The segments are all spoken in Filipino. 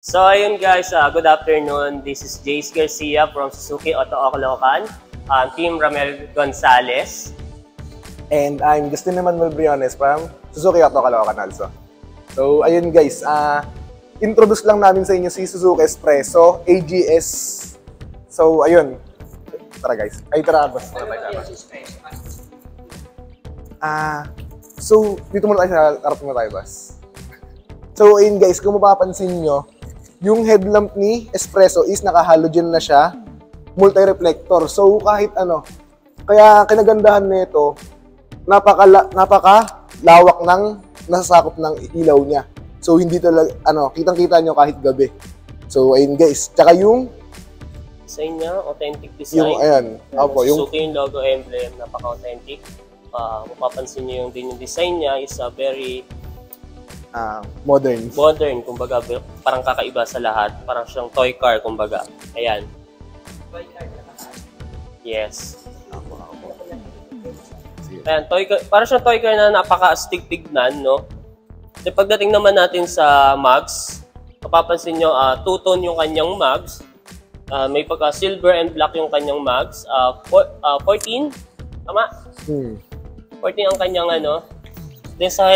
So ayun guys, good afternoon. This is Jace Garcia from Suzuki Auto Oclocan, Team Ramel Gonzalez. And I'm Justin Emmanuel Briones from Suzuki Auto Caloocan also. So ayun guys, introduce lang namin sa inyo si Suzuki Espresso AGS. So ayun, tara guys. Ay tara boss. So dito muna tayo sa harap mo tayo boss. So ayun guys, kung mapapansin nyo, yung headlamp ni Espresso is naka-halogen na siya, multi-reflector. So kahit ano, kaya kinagandahan nito, napaka-lawak ng nasasakop ng ilaw niya. So hindi talaga kitang-kita nyo kahit gabi. So ayun guys, tsaka yung design niya, authentic design. Yung ayan, opo, yung Suzuki yung logo emblem, napaka-authentic. Mapapansin niyo yung design niya is very modern. Modern, kumbaga, parang kakaiba sa lahat. Parang siyang toy car, kumbaga. Ayan. Toy car na lahat. Yes. Ayan, parang siyang toy car na napaka-astig tignan, no? At pagdating naman natin sa mags, mapapansin nyo, two-tone yung kanyang mags. May pagka-silver and black yung kanyang mags. 14, tama? 14 ang kanyang Then sa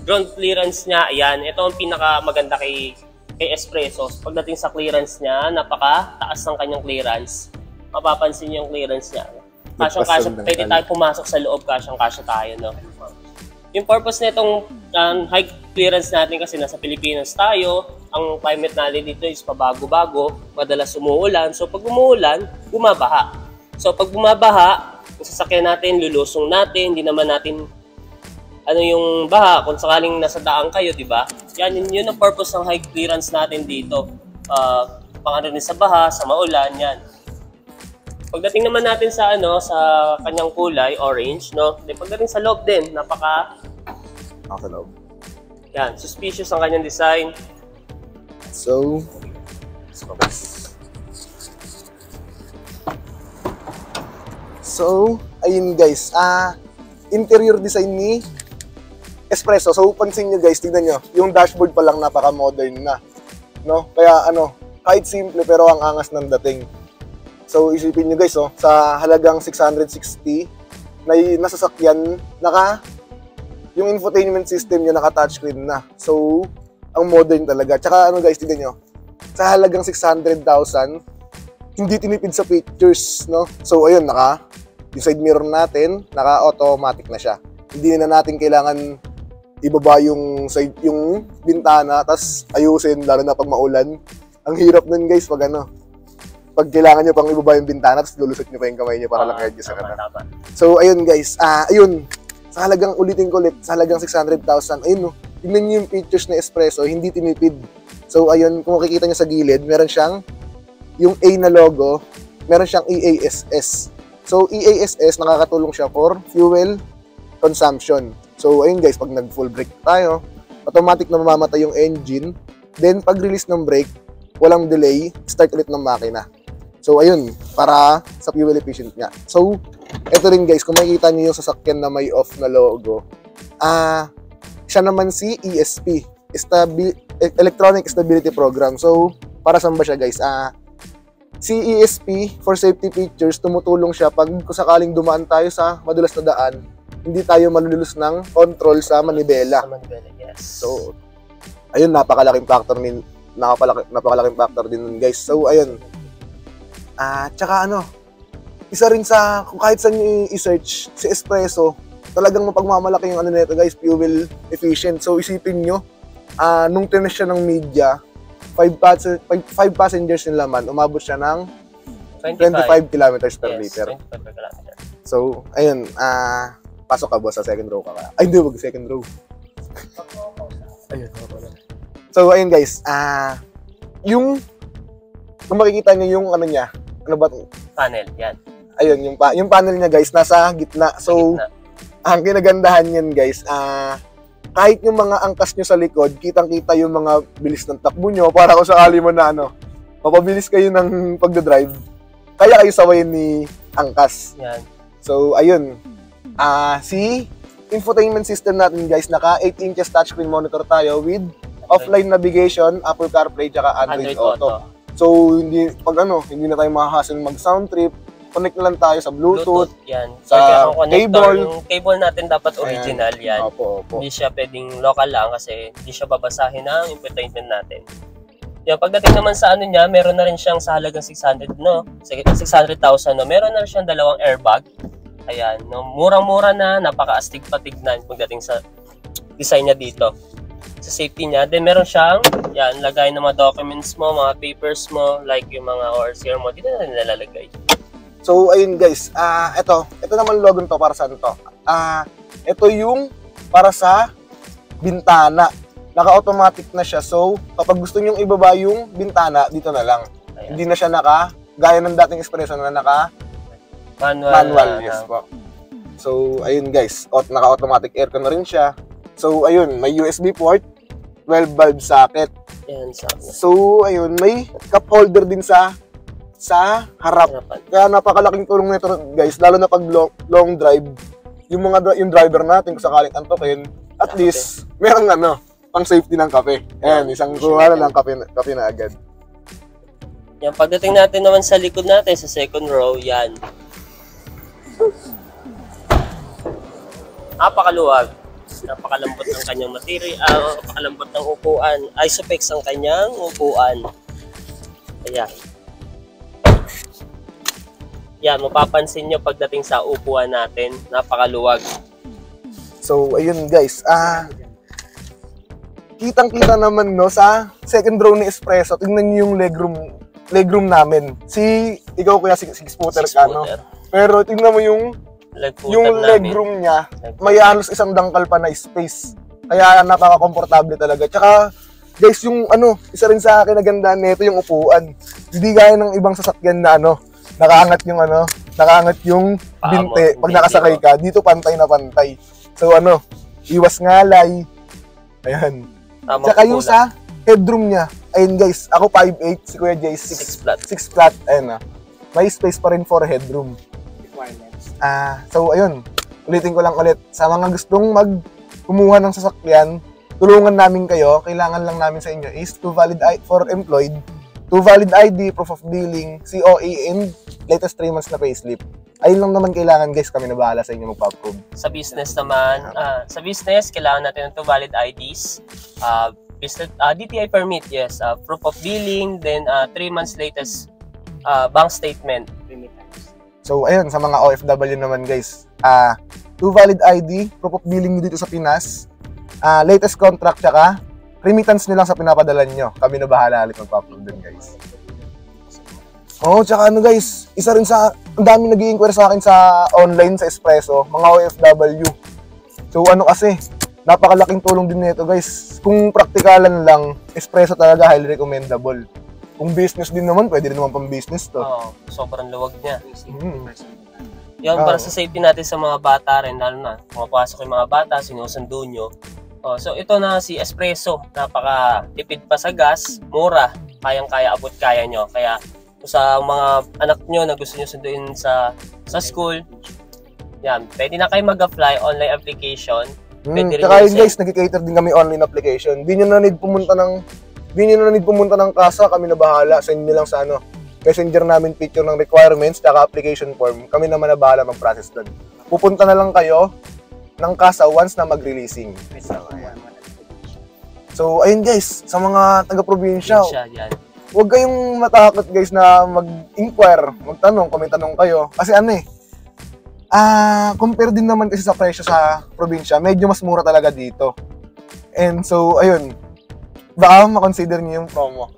ground clearance niya, ayan, ito ang pinaka-maganda kay Espresso. Pagdating sa clearance niya, napaka-taas ng kanyang clearance. Mapapansin niyo yung clearance niya. Kasyang-kasya, pwede tayo pumasok sa loob, kasyang-kasya tayo, no? Yung purpose nitong high clearance natin kasi nasa Pilipinas tayo, ang climate natin dito is pabago-bago, madalas umuulan. So pag umuulan, bumabaha. So pag bumabaha, yung sasakyan natin, lulusong natin, hindi naman natin yung baha, kung sakaling nasa daan kayo, di ba? Yun ang purpose ng high clearance natin dito. Pang sa baha, sa maulan, yan. Pagdating naman natin sa sa kanyang kulay, orange, no? Pagdating sa loob din, sa loob. Yan, suspicious ang kanyang design. So, ayun guys, interior design ni Espresso. So, pansin nyo guys, tignan nyo, yung dashboard pa lang napaka-modern na, no? Kaya kahit simple pero ang angas ng dating. So, isipin nyo guys, sa halagang 660 na nasasakyan, yung infotainment system nyo naka-touchscreen na. So, ang modern talaga. Tsaka guys, tignan nyo, sa halagang 600,000, hindi tinipid sa pictures, no? So, ayun, yung side mirror natin, naka-automatic na siya. Hindi na natin kailangan ibaba yung bintana, tas ayusin, lalo na pag maulan. Ang hirap nun guys, pag kailangan nyo pang ibaba yung bintana, tas lulusot nyo pa yung kamay nyo para lang kahit sa kanan. So, ayun guys, sa halagang ulitin ko ulit, sa halagang 600,000, ayun tignan nyo yung pictures na Espresso, hindi tinipid. So, ayun, kung makikita nyo sa gilid, meron siyang yung A na logo, meron siyang EASS. So, EASS, nakakatulong siya for fuel consumption. So, ayun guys, pag nag-full brake tayo, automatic na mamamatay yung engine. Then, pag-release ng brake, walang delay, start ulit ng makina. So, ayun, para sa fuel efficient niya. So, eto rin guys, kung makikita niyo yung sasakyan na may off na logo, siya naman si ESP, Electronic Stability Program. So, para saan ba siya guys? Si ESP, for safety features, tumutulong siya pag kung sakaling dumaan tayo sa madulas na daan, hindi tayo malululus ng control sa manibela. Yes. So, ayun, napakalaking factor din guys. So, ayun. Tsaka isa rin sa, kung kahit saan nyo i-search, si Espresso, talagang mapagmamalaki yung nito guys, fuel efficient. So, isipin nyo, nung tinest siya ng media, 5 passengers yung laman, umabot siya ng 25 kilometers per liter. 25 per kilometer. So, ayun, pasok ka boss, sa second row ka. Ay, hindi, wag second row. Ayun, so, ayun guys, kung makikita nyo yung niya, Panel, yan. Ayun, yung panel niya guys, nasa gitna. So, ang kinagandahan yan guys, kahit yung mga angkas nyo sa likod, kitang-kita yung mga bilis ng takbo nyo, para kung sakali mo na mapabilis kayo ng pagdadrive, kaya kayo sawayin ni angkas. Yan. So, ayun. Si infotainment system natin guys, naka 8 inches touchscreen monitor tayo with offline navigation, Apple CarPlay, tsaka Android Auto. So, hindi na tayo makakahassle mag-sound trip, connect na lang tayo sa Bluetooth, yan. sa connector, cable. Yung cable natin dapat original. Ayan. Yan. Opo. Hindi siya pwedeng local lang kasi hindi siya babasahin ng infotainment natin. Yan, pagdating naman sa ano niya, meron na rin siyang sa halagang 600,000, no? Meron na rin siyang dalawang airbag. Ayan, no? Murang-mura na, napaka-astig patignan pagdating sa design niya dito. Sa safety niya. Then meron siyang, yan, lagay ng mga documents mo, mga papers mo, like yung mga ORCR mo, dito na rin nilalagay. So, ayun guys, ito naman logo to para saan to? Ito yung para sa bintana. Naka-automatic na siya. So, kapag gusto nyong ibaba yung bintana, dito na lang. Ayan. Hindi na siya gaya ng dating Espresso na manual. Yes po. So, ayun guys, naka-automatic aircon na rin siya. So, ayun, may USB port, 12 bulb socket. Ayan, so, ayun, may cup holder din sa harap. Kaya napakalaking tulong nito guys, lalo na pag long drive, yung driver natin kung sakaling antokin, at least merong pang safety ng kape. Ayan, isang kuha na lang kape na agad. Yan, pagdating natin naman sa likod natin, sa second row, yan. Napakaluwag. Napakalambot ng kanyang material, napakalambot ng upuan. Isofix ang kanyang upuan. Ayan. Yan, mapapansin nyo pagdating sa upuan natin, napakaluwag. So, ayun guys, kitang-kita naman sa second row ni Espresso. Tingnan niyo yung legroom namin. Ikaw kuya, 6-footer ka, no? Pero tingnan mo yung legroom niya, may halos isang dangkal pa na space. Kaya napaka-komportable talaga. Tsaka, guys, yung isa rin sa akin nagandahan nito yung upuan. Hindi gaya ng ibang sasakyan na nakaangat yung binte pag nakasakay ka. Dito pantay na pantay. So iwas ngalay. Ayan. Tsaka yung sa headroom niya. Ayun guys, ako 5'8", si Kuya Jay 6 flat. Ayun may space pa rin for headroom. Requirements. So ayun, ulitin ko lang ulit. Sa mga gustong kumuha ng sasakyan, tulungan namin kayo. Kailangan lang namin sa inyo is 2 valid ID for employed, 2 valid ID, proof of billing, COE, and latest 3 months na payslip. Ayun lang naman kailangan guys, kami na bahala sa inyo magpa-approve. Sa business naman, sa business, kailangan natin ng 2 valid IDs, DTI permit, yes, proof of billing, then 3 months latest bank statement. So ayun, sa mga OFW naman guys, 2 valid ID, proof of billing dito sa Pinas, latest contract, tsaka remittance nyo lang sa pinapadala nyo. Kami na bahala ulit magpa-approve dun guys. Tsaka guys, isa rin ang dami nag-i-inquire sa akin sa online, sa Espresso, mga OFW. So kasi, napakalaking tulong din nito guys. Kung praktikalan lang, Espresso talaga highly recommendable. Kung business din naman, pwede rin naman pang business to. Sobrang luwag niya. Yan, para sa safety natin sa mga bata rin, lalo na, pumapasok yung mga bata, sinusundo nyo. So ito na si Espresso, napaka-tipid pa sa gas, mura, kayang-kaya, abot kaya nyo. Kaya, sa mga anak nyo na gusto nyo sunduin sa school, yan, pwede na kayo mag-apply online application. Tsaka yun guys, nag-cater din kami online application. Di nyo na need pumunta ng kasa, kami na bahala. Send nyo lang sa messenger namin picture ng requirements, tsaka application form. Kami naman na bahala mag-process doon. Pupunta na lang kayo ng kasa once na mag-releasing. So, ayun guys, sa mga taga-probinsya, huwag kayong matakot guys na mag-inquire, magtanong, kung may tanong kayo. Kasi compare din naman kasi sa presyo sa probinsya, medyo mas mura talaga dito. And so, ayun, baka makonsider niyo yung promo.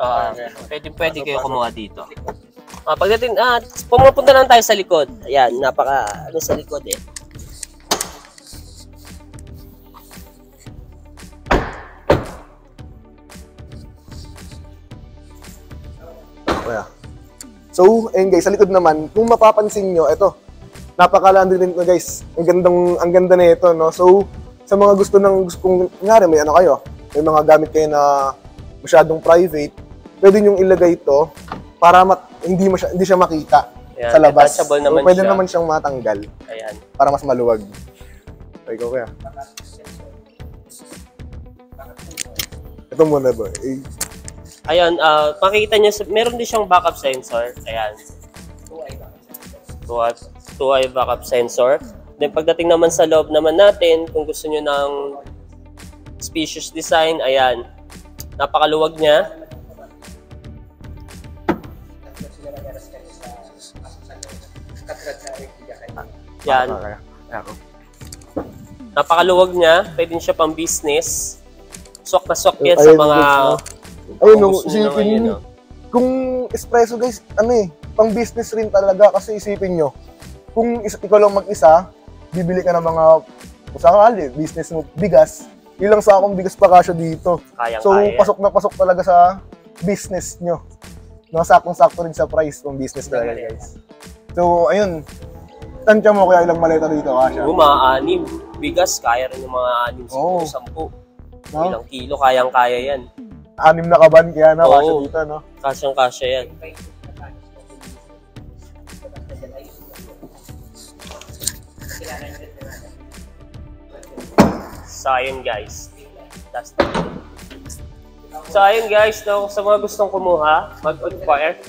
Pwede kayo kumuha dito. Pagdating, pumupunta lang tayo sa likod. Ayan, sa likod eh. So, ayun guys, sa likod naman, kung mapapansin nyo, ito, napakalanding din ito guys. Ang ganda na ito, no? So, sa mga kung nangyari, may may mga gamit kayo na masyadong private, pwede nyong ilagay ito para hindi siya makita sa labas. So, pwede naman siyang matanggal. Ayan. Para mas maluwag. So, ikaw kaya. Ito muna ba? Ayan, pakita nyo, meron din siyang backup sensor. Ayan. 2-eye backup sensor. Then pagdating naman sa loob naman natin, kung gusto nyo ng spacious design, ayan. Napakaluwag niya. Yan. Napakaluwag niya. Pwede siya pang business. Swak na swak yan sa mga... Ayun, gusto nyo na ngayon, no? Kung espresso guys, pang business rin talaga kasi isipin nyo, kung ikaw lang mag-isa, bibili ka ng mga, sakali, business mo, bigas, ilang sakong bigas pa kasya dito. So, pasok na pasok talaga sa business nyo. Sakong-sakto rin sa price ng business talaga, guys. So, ayun, tansya mo kaya ilang maleta dito kasya. Mga 6. Bigas, kaya rin yung mga 6, 10. No? Ilang kilo, kayang-kaya yan. 6 na kaban, kaya na kasya dito, no? Kasyang-kasya yan. So, ayun guys. So, ayun guys, no, sa mga gustong kumuha, mag-inquire,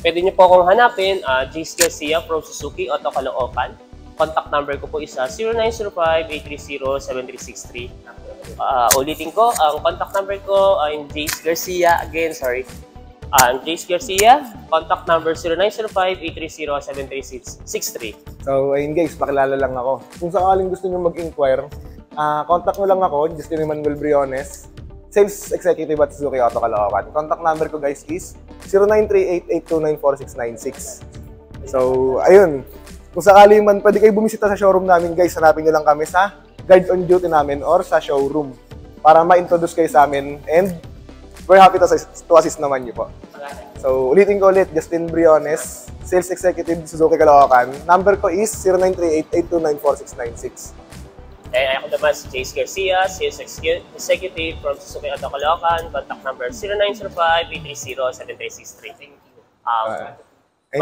pwede nyo po akong hanapin, Jace Garcia from Suzuki Auto Caloocan. Contact number ko po is 0905-830-7363. Ulitin ko, ang contact number ko ay Jace Garcia. Again, sorry. Jace Garcia, contact number 0905-830-7363. So, ayun guys, pakilala lang ako. Kung sakaling gusto nyo mag-inquire, contact mo lang ako, Justin Emmanuel Briones, Sales Executive at Suzuki Auto Caloocan. Contact number ko guys is 0938-829-4696. So, ayun. Kung sakali man, pwede kayo bumisita sa showroom namin guys. Hanapin nyo lang kami sa guide on duty namin or sa showroom para ma-introduce kayo sa amin and we're happy to assist naman nyo po. So, ulitin ko ulit, Justin Briones, Sales Executive Suzuki Caloocan. Number ko is 0938-829-4696. And ako naman si Jace Garcia, Sales Executive from Suzuki Auto Caloocan. Contact number 0905-830-7363.